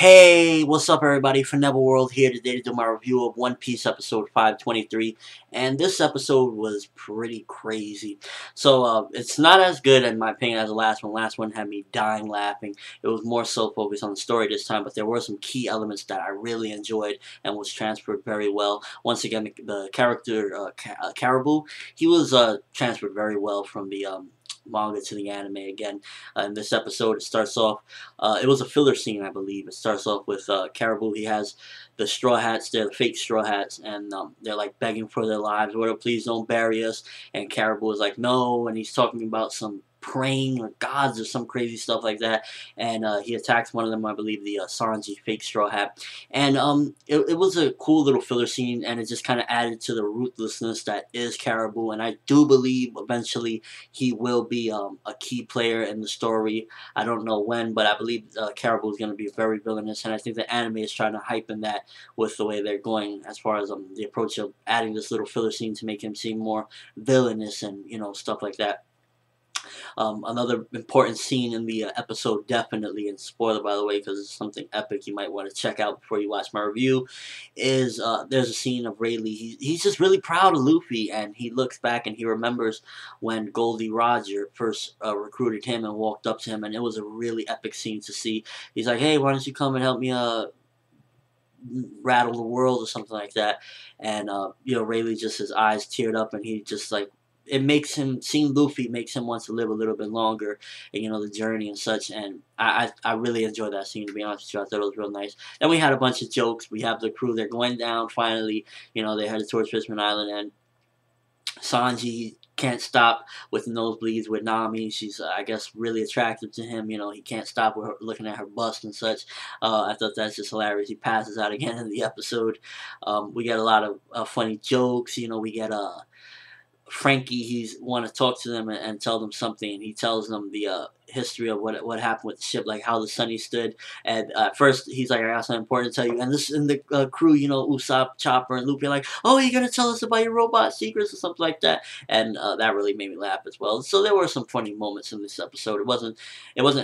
Hey, what's up everybody? ForneverWorld here today to do my review of One Piece episode 523, and this episode was pretty crazy. So it's not as good in my opinion as the last one. Last one had me dying laughing. It was more so focused on the story this time, but there were some key elements that I really enjoyed and was transferred very well. Once again, the character Caribou, he was transferred very well from the manga to the anime again. In this episode, it starts off. It was a filler scene, I believe. It starts off with Caribou. He has the straw hats. They're the fake straw hats, and they're like begging for their lives. Whatever, please don't bury us. And Caribou is like, no, and he's talking about some praying or gods or some crazy stuff like that. And he attacks one of them, I believe, the Sanji fake straw hat. And it was a cool little filler scene, and it just kind of added to the ruthlessness that is Caribou. And I do believe eventually he will be a key player in the story. I don't know when, but I believe Caribou is going to be very villainous, and I think the anime is trying to hype in that with the way they're going as far as the approach of adding this little filler scene to make him seem more villainous and stuff like that. Another important scene in the episode, definitely, and spoiler by the way, because it's something epic you might want to check out before you watch my review, is there's a scene of Rayleigh. He's just really proud of Luffy, and he looks back and he remembers when Goldie Roger first recruited him and walked up to him, and it was a really epic scene to see. He's like, hey, why don't you come and help me rattle the world or something like that. And Rayleigh, just his eyes teared up, and he just like, it makes him, seeing Luffy makes him want to live a little bit longer, and the journey and such. And I really enjoyed that scene, to be honest with you. I thought it was real nice. Then we had a bunch of jokes. We have the crew, they're going down finally. They headed towards Fishman Island, and Sanji can't stop with nosebleeds with Nami. She's, I guess, really attractive to him. He can't stop with her, looking at her bust and such. I thought that's just hilarious. He passes out again in the episode. We get a lot of funny jokes. We get Frankie, he's want to talk to them and tell them something, and he tells them the history of what happened with the ship, like how the Sunny stood. And at first he's like, I got something important to tell you. And this in the crew, Usopp, Chopper, and Luffy are like, oh, you're gonna tell us about your robot secrets or something like that. And that really made me laugh as well. So there were some funny moments in this episode. It wasn't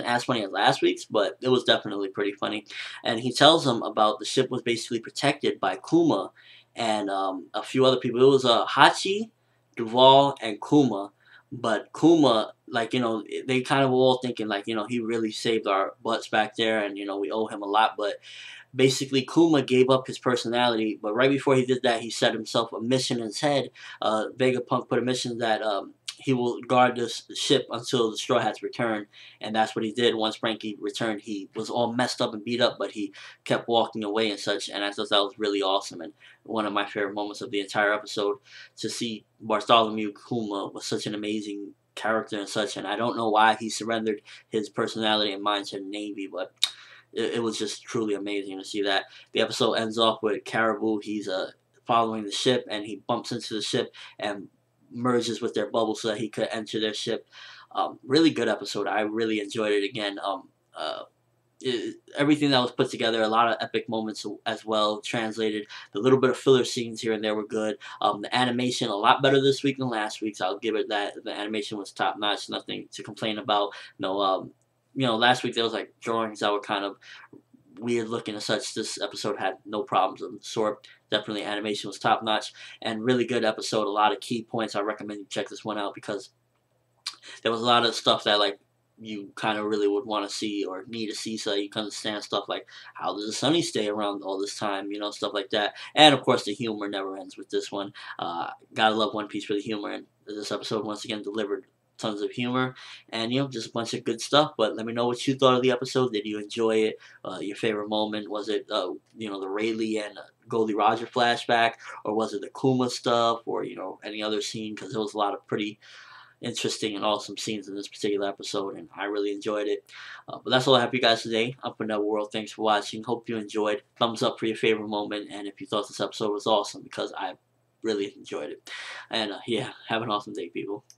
as funny as last week's, but it was definitely pretty funny. And he tells them about the ship was basically protected by Kuma and a few other people. It was Hachi, Duvall, and Kuma. But Kuma, like, they kind of were all thinking, like, he really saved our butts back there, and, we owe him a lot. But basically, Kuma gave up his personality, but right before he did that, he set himself a mission in his head. Vegapunk put a mission that he will guard this ship until the Straw Hats return, and that's what he did. Once Frankie returned, he was all messed up and beat up, but he kept walking away and such, and I thought that was really awesome, and one of my favorite moments of the entire episode, to see Bartholomew Kuma was such an amazing character and such, and I don't know why he surrendered his personality and mind to the Navy, but it was just truly amazing to see that. The episode ends off with Caribou. He's following the ship, and he bumps into the ship and merges with their bubble so that he could enter their ship. Really good episode. I really enjoyed it again. Everything that was put together, a lot of epic moments as well translated. The little bit of filler scenes here and there were good. The animation a lot better this week than last week, so I'll give it that. The animation was top notch. Nothing to complain about. No, last week there was like drawings that were kind of weird looking and such. This episode had no problems of the sort. Definitely animation was top notch and really good episode. A lot of key points. I recommend you check this one out because there was a lot of stuff that like you kind of really would want to see or need to see so that you can understand stuff like how does the Sunny stay around all this time, stuff like that. And of course the humor never ends with this one. Gotta love One Piece for the humor, and this episode once again delivered tons of humor and just a bunch of good stuff. But let me know what you thought of the episode. Did you enjoy it? Your favorite moment, was it the Rayleigh and Goldie Roger flashback, or was it the Kuma stuff, or any other scene? Because there was a lot of pretty interesting and awesome scenes in this particular episode, and I really enjoyed it. But that's all I have for you guys today. I'm ForneverWorld. Thanks for watching. Hope you enjoyed. Thumbs up for your favorite moment, and if you thought this episode was awesome, because I really enjoyed it. And yeah, have an awesome day, people.